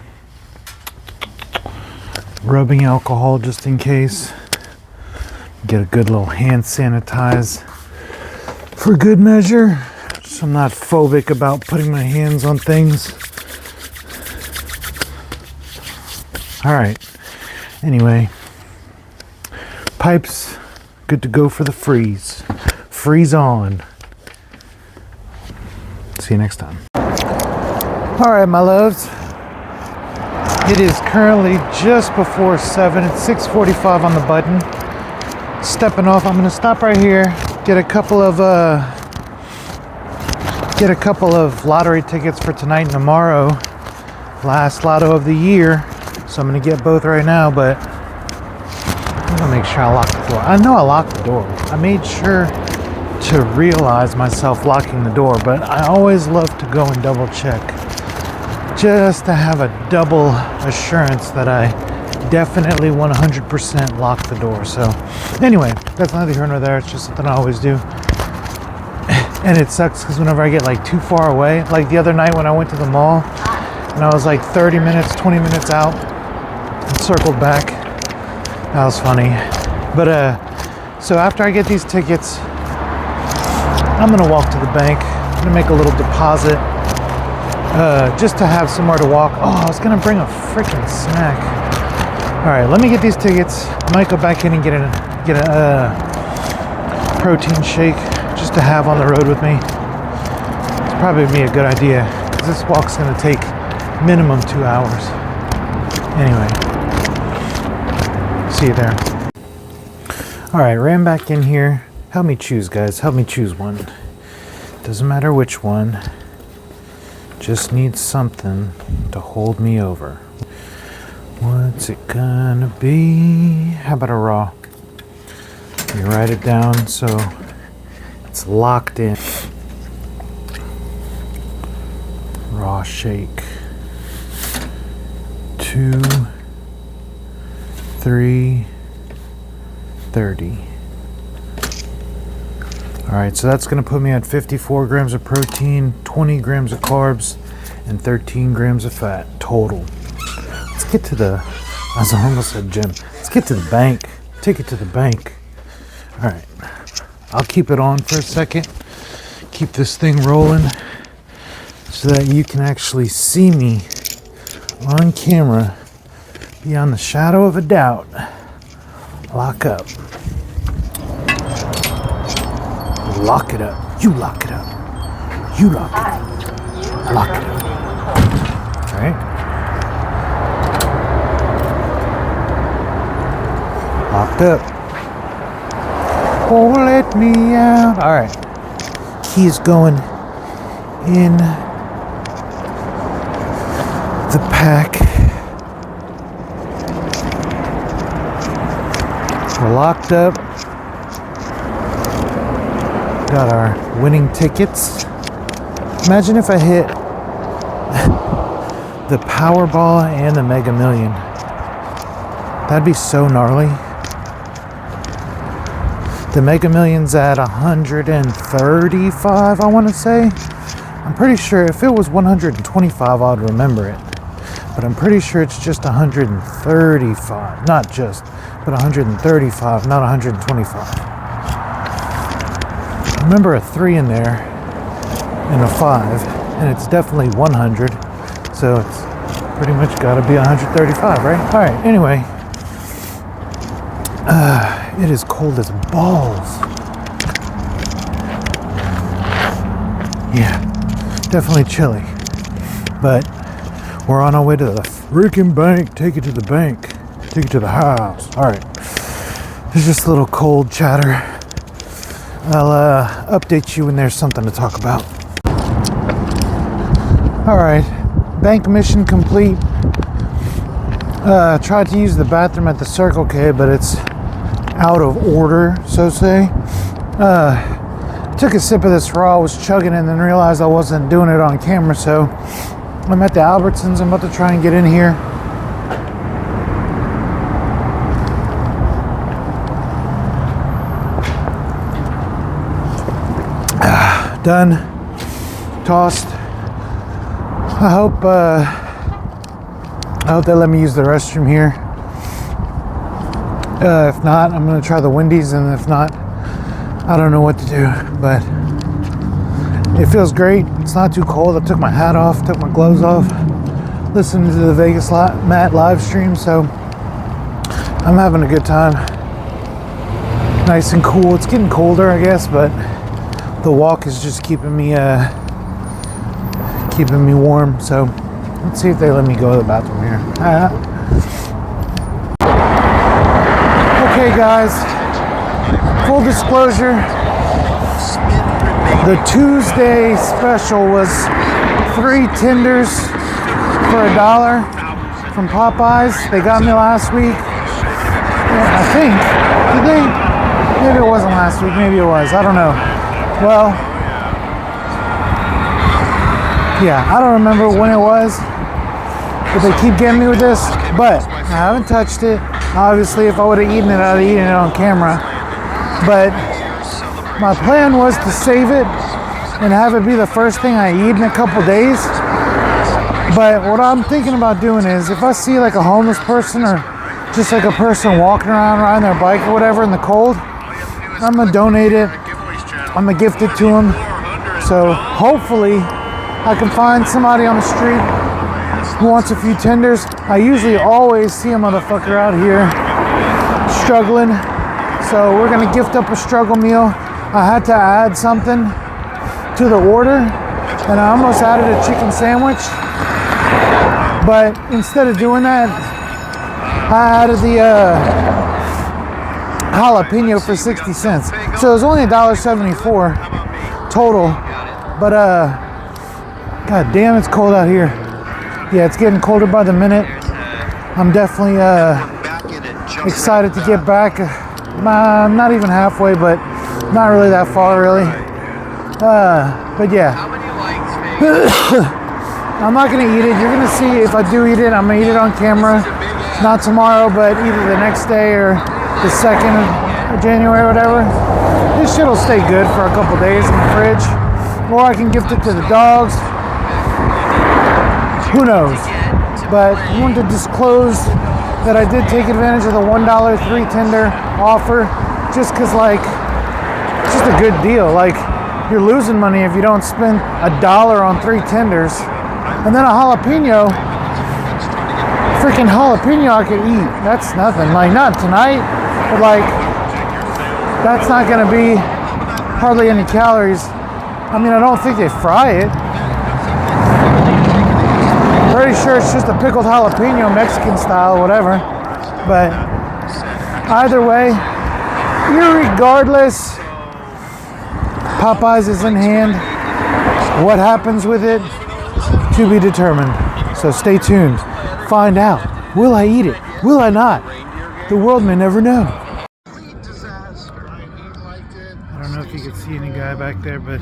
rubbing alcohol just in case. Get a good little hand sanitize for good measure, so I'm not phobic about putting my hands on things. All right, anyway, pipes good to go for the freeze. Freeze on. See you next time. All right, my loves, it is currently just before 7. It's 6:45 on the button. Stepping off, I'm gonna stop right here, get a couple of lottery tickets for tonight and tomorrow. Last lotto of the year. So I'm going to get both right now, but I'm going to make sure I lock the door. I know I locked the door. I made sure to realize myself locking the door, but I always love to go and double check just to have a double assurance that I definitely 100% locked the door. So anyway, that's neither here nor there. It's just something I always do. And it sucks because whenever I get like too far away, like the other night when I went to the mall and I was like 30 minutes, 20 minutes out, and circled back, That was funny. But so after I get these tickets, I'm gonna walk to the bank. I'm gonna make a little deposit just to have somewhere to walk. Oh, I was gonna bring a freaking snack. All right, let me get these tickets. I might go back in and get a protein shake just to have on the road with me. It's probably be a good idea because this walk's gonna take minimum 2 hours. Anyway, see you there. All right, ran back in here. Help me choose, guys. Help me choose one. Doesn't matter which one. Just need something to hold me over. What's it gonna be? How about a raw? You write it down so it's locked in. Raw shake. 2, 3, 30. All right, so that's gonna put me at 54 grams of protein, 20 grams of carbs, and 13 grams of fat total. Let's get to the, as I almost said gym, let's get to the bank. Take it to the bank. All right, I'll keep it on for a second. Keep this thing rolling so that you can actually see me on camera beyond the shadow of a doubt. Lock up. Lock it up. You lock it up. You lock it up. Lock it up. All right. Locked up. Oh, let me out. All right. Key is going in the pack. We're locked up. Got our winning tickets. Imagine if I hit the Powerball and the Mega Million. That'd be so gnarly. The Mega Million's at 135, I want to say. I'm pretty sure if it was 125, I'd remember it. But I'm pretty sure it's just 135. Not just, but 135, not 125. Remember a 3 in there and a 5, and it's definitely 100, so it's pretty much got to be 135, right? All right, anyway, it is cold as balls. Yeah, definitely chilly, but we're on our way to the freaking bank. Take it to the bank. Take it to the house. All right, there's just a little cold chatter. I'll update you when there's something to talk about. All right, bank mission complete. Tried to use the bathroom at the Circle K, but it's out of order, so say. Took a sip of this raw, was chugging it, and then realized I wasn't doing it on camera, so I'm at the Albertsons. I'm about to try and get in here. Done, tossed. I hope they let me use the restroom here. If not, I'm gonna try the Wendy's, and if not, I don't know what to do. But it feels great. It's not too cold. I took my hat off, took my gloves off, listening to the Vegas Matt live stream, so I'm having a good time. Nice and cool. It's getting colder, I guess, but the walk is just keeping me warm. So let's see if they let me go to the bathroom here. Okay, guys. Full disclosure: the Tuesday special was 3 tenders for $1 from Popeyes. They got me last week. I think. Did they? Maybe it wasn't last week. Maybe it was. I don't know. Well, yeah, I don't remember when it was, but they keep getting me with this, but I haven't touched it. Obviously, if I would have eaten it, I'd have eaten it on camera, but my plan was to save it and have it be the first thing I eat in a couple days. But what I'm thinking about doing is, if I see like a homeless person or just like a person walking around riding their bike or whatever in the cold, I'm gonna donate it. I'm gonna gift it to them. So hopefully I can find somebody on the street who wants a few tenders. I usually always see a motherfucker out here struggling. So we're gonna gift up a struggle meal. I had to add something to the order, and I almost added a chicken sandwich. But instead of doing that, I added the jalapeno for 60 cents. So it was only $1.74 total. But god damn, it's cold out here. Yeah, it's getting colder by the minute. I'm definitely excited to get back. I'm not even halfway, but not really that far, really. But yeah. I'm not gonna eat it. You're gonna see if I do eat it. I'm gonna eat it on camera. Not tomorrow, but either the next day or the 2nd of January or whatever. This shit will stay good for a couple days in the fridge. Or I can gift it to the dogs. Who knows? But I wanted to disclose that I did take advantage of the $1 3 tender offer, just because, like, it's just a good deal. Like, you're losing money if you don't spend $1 on 3 tenders. And then a jalapeno, freaking jalapeno I could eat. That's nothing. Like, not tonight, but like, that's not gonna be hardly any calories. I mean, I don't think they fry it. Pretty sure it's just a pickled jalapeno, Mexican style, whatever. But either way, irregardless, Popeyes is in hand. What happens with it, to be determined. So stay tuned. Find out. Will I eat it? Will I not? The world may never know. I don't know if you can see any guy back there, but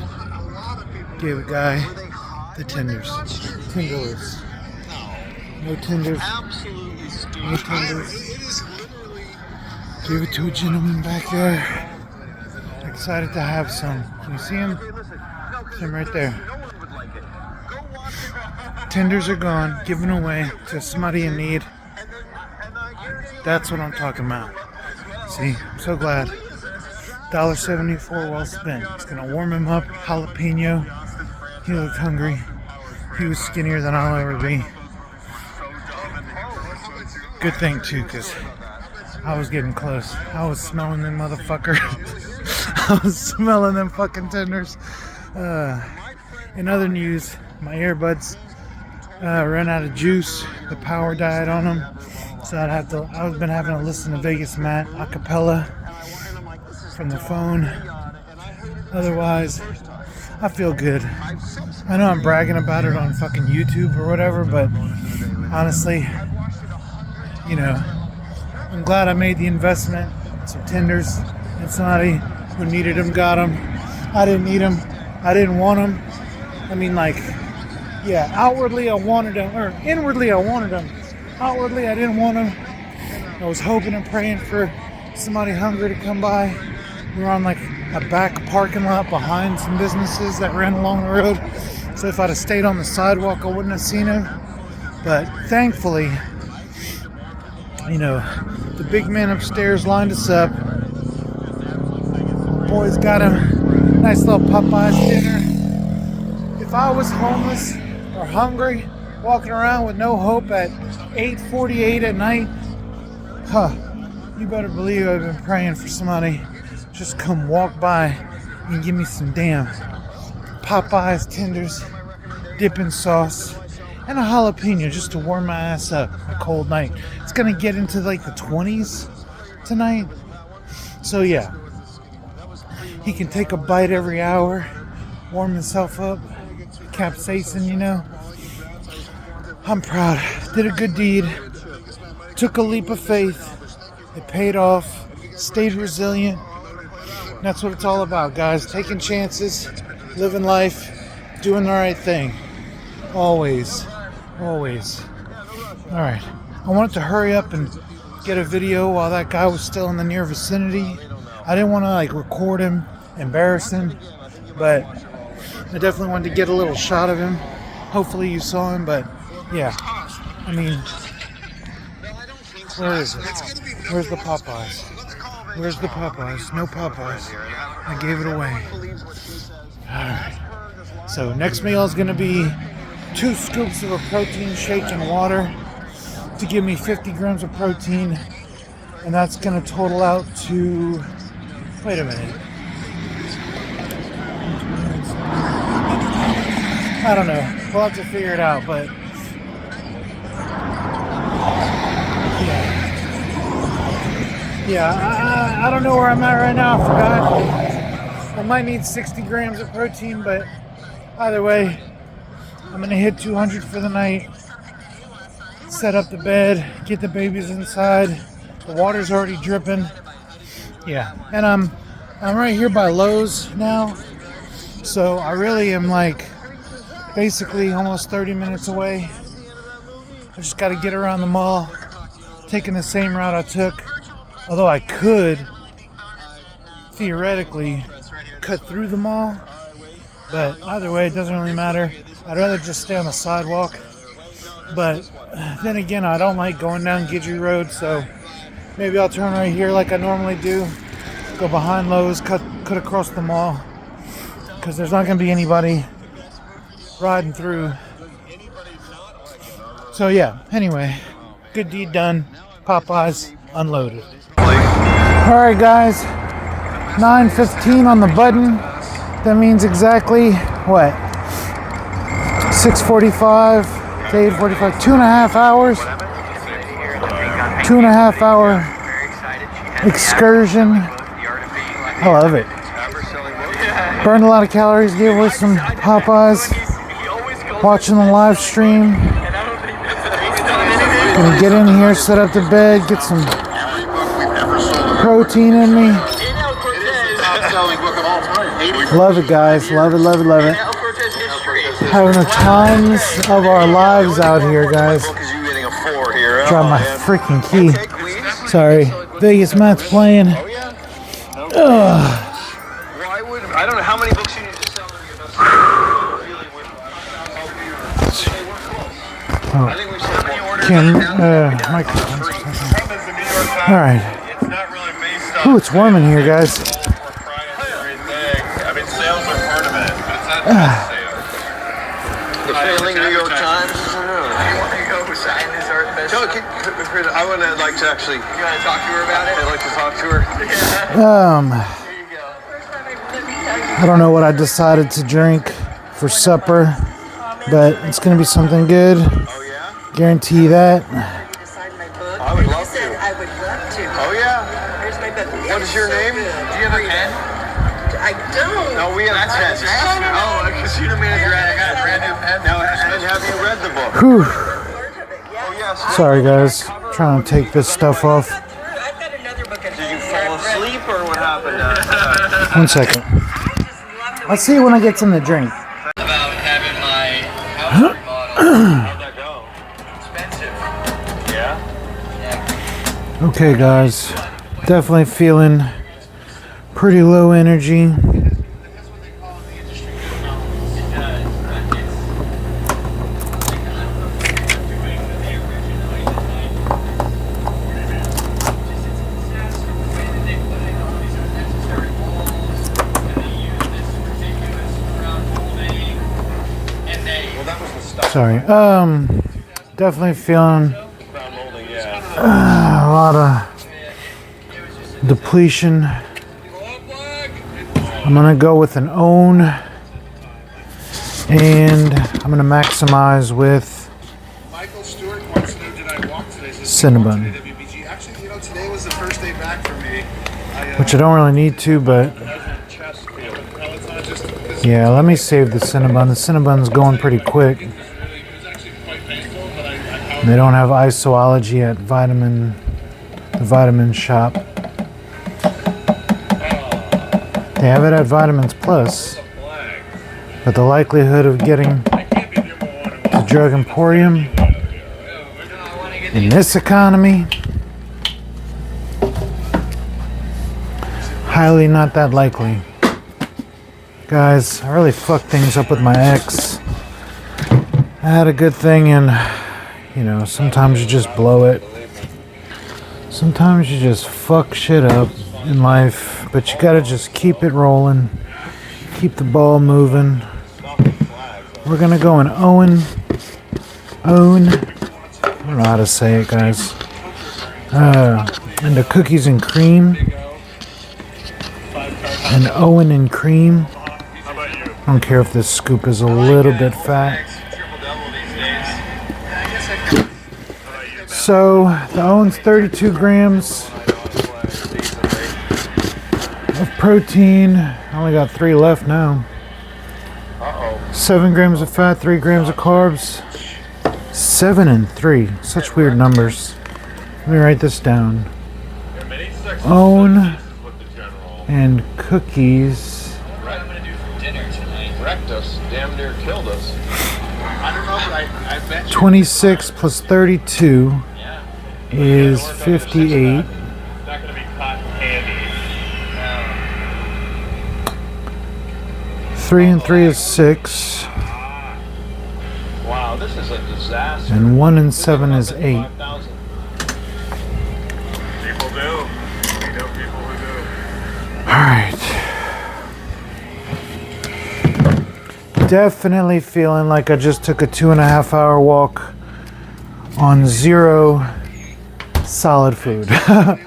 gave a guy the tenders. Tenderless. No tenders. No tenders. Give it to a gentleman back there. Excited to have some. Can you see him? See him right there. Tenders are gone, given away to somebody in need. That's what I'm talking about. See, I'm so glad. $1.74 well spent. It's gonna warm him up. Jalapeno. He looked hungry. He was skinnier than I'll ever be. Good thing too, because I was getting close. I was smelling them motherfucker. I was smelling them fucking tenders. In other news, my earbuds ran out of juice. The power died on them, so I've been having to listen to Vegas Matt a cappella from the phone. Otherwise, I feel good. I know I'm bragging about it on fucking YouTube or whatever, but honestly, you know, I'm glad I made the investment. Some tenders, and somebody who needed them got them. I didn't need them. I didn't want them. I mean, like, yeah, outwardly I wanted them, or inwardly I wanted them. Outwardly I didn't want them. I was hoping and praying for somebody hungry to come by. We were on like a back parking lot behind some businesses that ran along the road. So if I'd have stayed on the sidewalk, I wouldn't have seen him. But thankfully, you know, the big man upstairs lined us up. Boys got him nice little Popeyes dinner. If I was homeless or hungry, walking around with no hope at 8:48 at night, you better believe I've been praying for somebody just come walk by and give me some damn Popeyes tenders, dipping sauce, and a jalapeno just to warm my ass up a cold night. It's gonna get into like the 20s tonight, so yeah, he can take a bite every hour, warm himself up, capsaicin, you know. I'm proud. Did a good deed. Took a leap of faith. It paid off. Stayed resilient. That's what it's all about, guys. Taking chances, living life, doing the right thing. Always. Always. Alright. I wanted to hurry up and get a video while that guy was still in the near vicinity. I didn't want to like record him, embarrass him, but I definitely wanted to get a little shot of him. Hopefully you saw him, but yeah, I mean, Where is it? Where's the Popeyes? Where's the Popeyes? No Popeyes. I gave it away. Alright. So next meal is going to be 2 scoops of a protein shake and water to give me 50 grams of protein. And that's going to total out to... Wait a minute. I don't know. We'll have to figure it out, but... Yeah, I don't know where I'm at right now. I forgot. I might need 60 grams of protein, but either way, I'm going to hit 200 for the night. Set up the bed, get the babies inside. The water's already dripping. Yeah, and I'm right here by Lowe's now. So I really am like basically almost 30 minutes away. I just got to get around the mall, taking the same route I took. Although I could theoretically cut through the mall, but either way, it doesn't really matter. I'd rather just stay on the sidewalk. But then again, I don't like going down Guidry Road, so maybe I'll turn right here like I normally do. Go behind Lowe's, cut across the mall, because there's not going to be anybody riding through. So yeah, anyway, good deed done. Popeyes unloaded. Alright guys, 9:15 on the button. That means exactly, what? 6:45 to 8:45, 2.5 hours. 2.5 hour excursion. I love it. Burned a lot of calories, gave away some Popeyes. Watching the live stream. Gonna get in here, set up the bed, get some protein in me. Love it, guys. Love it, love it, love it. Having the times of our lives out here, guys. Drop my freaking key. Sorry. Vegas Matt's playing. I don't know how many books you need to sell. Microphone. Alright. Ooh, it's warm in here, guys. I mean, sales are part of it, but it's not the failing New York Times. I don't know. You want to go sign this art best? I would like to actually. You want to talk to her about it? I'd like to talk to her. I don't know what I decided to drink for supper, but it's going to be something good. Oh, yeah? Guarantee that. I would love to. I would love to. Oh, yeah? Here's my book. What is your name? Do you have a pen? I don't. No, we have pens. Oh, a casino manager. I got a brand new pen. Now, and have you read the book? Whew. Oh, yes. Sorry, guys. Trying to take this stuff off. I've got another book. Did you fall asleep or what happened? 1 second. I'll see you when I get something to drink. About having my house remodeled. How'd that go? Expensive. Yeah? Okay, guys. Definitely feeling pretty low energy. Sorry. Definitely feeling a lot of depletion. I'm gonna go with an own, and I'm gonna maximize with Michael Stewart wants to know, did I walk today? Cinnabon, Actually, today was the first day back for me. which I don't really need to, but yeah, let me save the Cinnabon. The Cinnabon's going pretty quick. They don't have Isoology at the vitamin shop. They have it at Vitamins Plus, but the likelihood of getting the Drug Emporium in this economy, highly not that likely. Guys, I really fucked things up with my ex. I had a good thing, and you know, sometimes you just blow it. Sometimes you just fuck shit up in life, but you gotta just keep it rolling, keep the ball moving. We're gonna go in Owen. I don't know how to say it, guys. And the cookies and cream. And Owen and cream. I don't care if this scoop is a little bit fat. So the Owen's 32 grams of protein. I only got 3 left now. 7 grams of fat, 3 grams of carbs. 7 and 3. Such weird numbers. Let me write this down. Owen and cookies. I'm gonna do for dinner tonight. Wrecked us, damn near killed us. I don't know, but I bet you. 26 plus 32 is 58. Not gonna be cotton candy. 3 and 3 is 6. Wow, this is a disaster. And 1 and 7 is 8. 5,000. People do. We know people who do. Alright. Definitely feeling like I just took a 2.5 hour walk on 0 solid food. Stop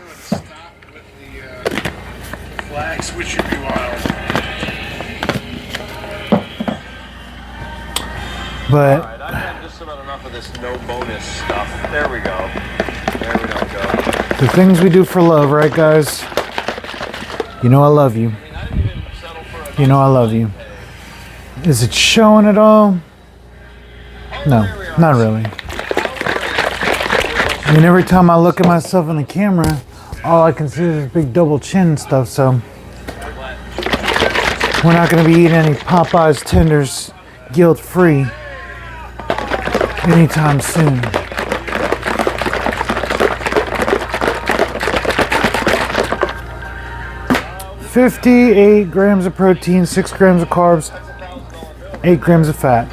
with the flags, which should be wild. But Alright, I've had just about enough of this no bonus stuff. There we go. There we don't go. the things we do for love, right, guys? You know I love you. I didn't even settle for a You know I love you. Is it showing at all? No, not really. I mean, every time I look at myself in the camera, all I can see is this big double chin and stuff, so we're not going to be eating any Popeyes tenders guilt-free anytime soon. $58 grams of protein, 6 grams of carbs, 8 grams of fat.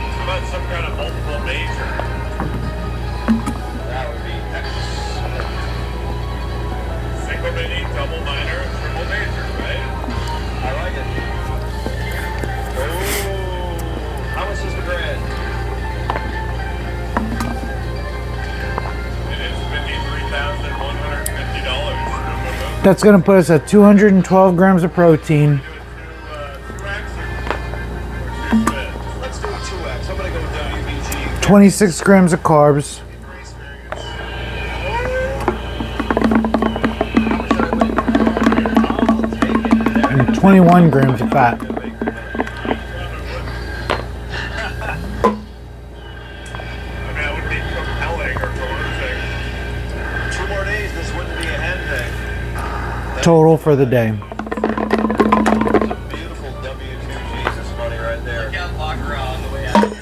How about some kind of multiple major? That would be single mini, double minor, triple major, right? I like it. Oh, how much is the grand? It is $53,150. That's going to put us at 212 grams of protein, Let's do 2X. I'm gonna go WBG. 26 grams of carbs, and 21 grams of fat. I mean, that would be compelling or coercing. 2 more days, this wouldn't be a hen thing. Total for the day. It's a beautiful W2 Jesus money right there. Look out, locker on the way out. I'm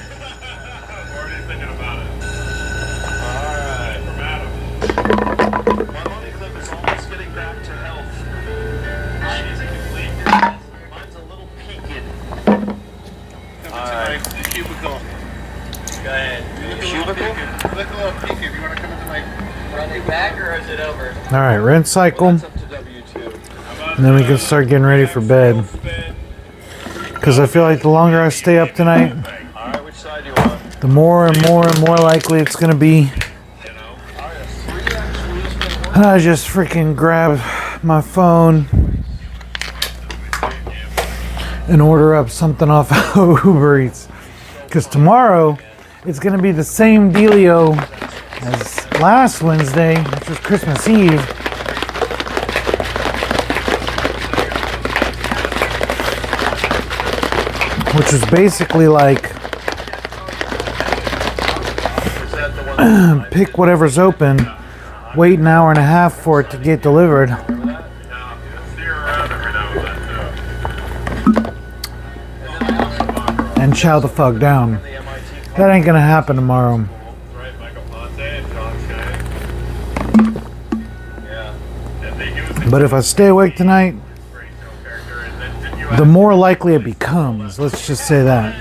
already thinking about it. Alright, from Adam. My money clip is almost getting back to health. Mine is a complete disaster. Mine's a little peaked. Alright. The cubicle. Go ahead. Cubicle? Look a little peek if you want to come into my. Running back or is it over? All right, rinse cycle, That's up to W2. and then we can start getting ready for bed. Because I feel like the longer I stay up tonight, Alright, which side do you want? the more and more and more likely it's going to be I just freaking grab my phone and order up something off Uber Eats. Because tomorrow, it's going to be the same dealio as last Wednesday, which was Christmas Eve. Which was basically like, pick whatever's open, wait an hour and a half for it to get delivered. And chow the fuck down. That ain't gonna happen tomorrow. But if I stay awake tonight, the more likely it becomes. Let's just say that.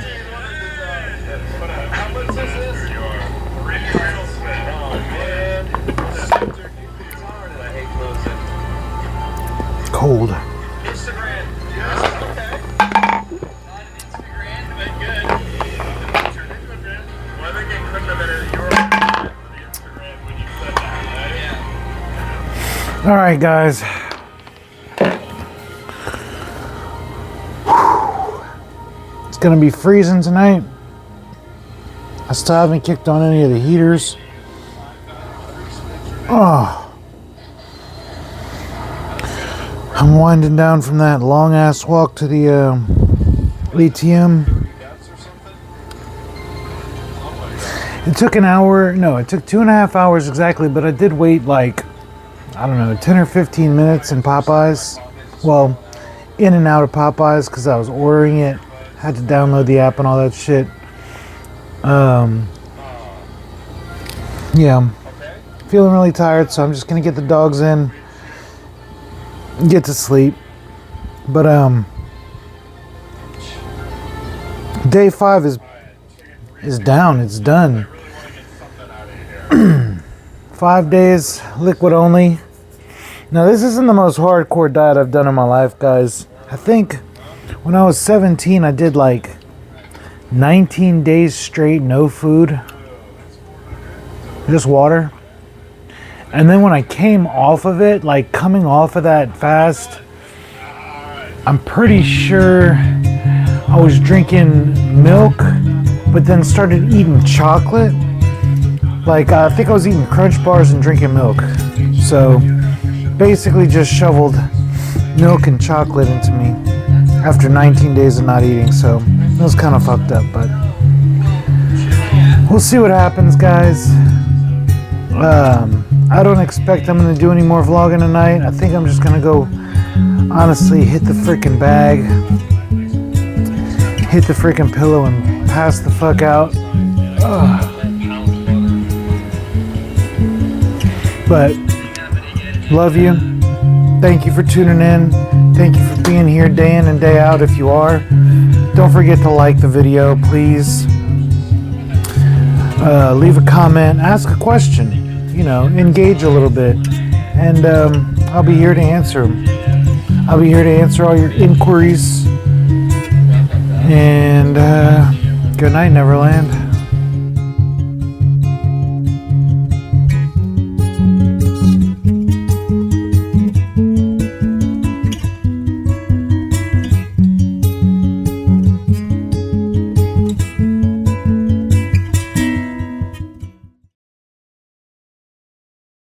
cold. Instagram. Yes. Okay. Not an Instagram, but good. Well, I think it couldn't have been your Instagram when you said that, right? Yeah. All right, guys. It's gonna be freezing tonight. I still haven't kicked on any of the heaters. Oh. I'm winding down from that long ass walk to the ATM. It took an hour, no, it took 2.5 hours exactly, but I did wait like, I don't know, 10 or 15 minutes in Popeyes. Well, in and out of Popeyes because I was ordering it. Had to download the app and all that shit. Yeah, I'm feeling really tired, so I'm just gonna get the dogs in, get to sleep. But day 5 is down. It's done. 5 days liquid only. Now this isn't the most hardcore diet I've done in my life, guys. I think when I was 17 I did like 19 days straight no food, just water. And then when I came off of it, like coming off of that fast, I'm pretty sure I was drinking milk, but then started eating chocolate. Like I think I was eating Crunch Bars and drinking milk. So basically just shoveled milk and chocolate into me after 19 days of not eating. So it was kind of fucked up, but we'll see what happens, guys. I don't expect I'm gonna do any more vlogging tonight. I think I'm just gonna go honestly hit the freaking bag, hit the freaking pillow and pass the fuck out. But love you. Thank you for tuning in. Thank you for being here day in and day out if you are. Don't forget to like the video, please. Leave a comment, ask a question, you know, engage a little bit, and I'll be here to answer them. I'll be here to answer all your inquiries. And good night, Neverland.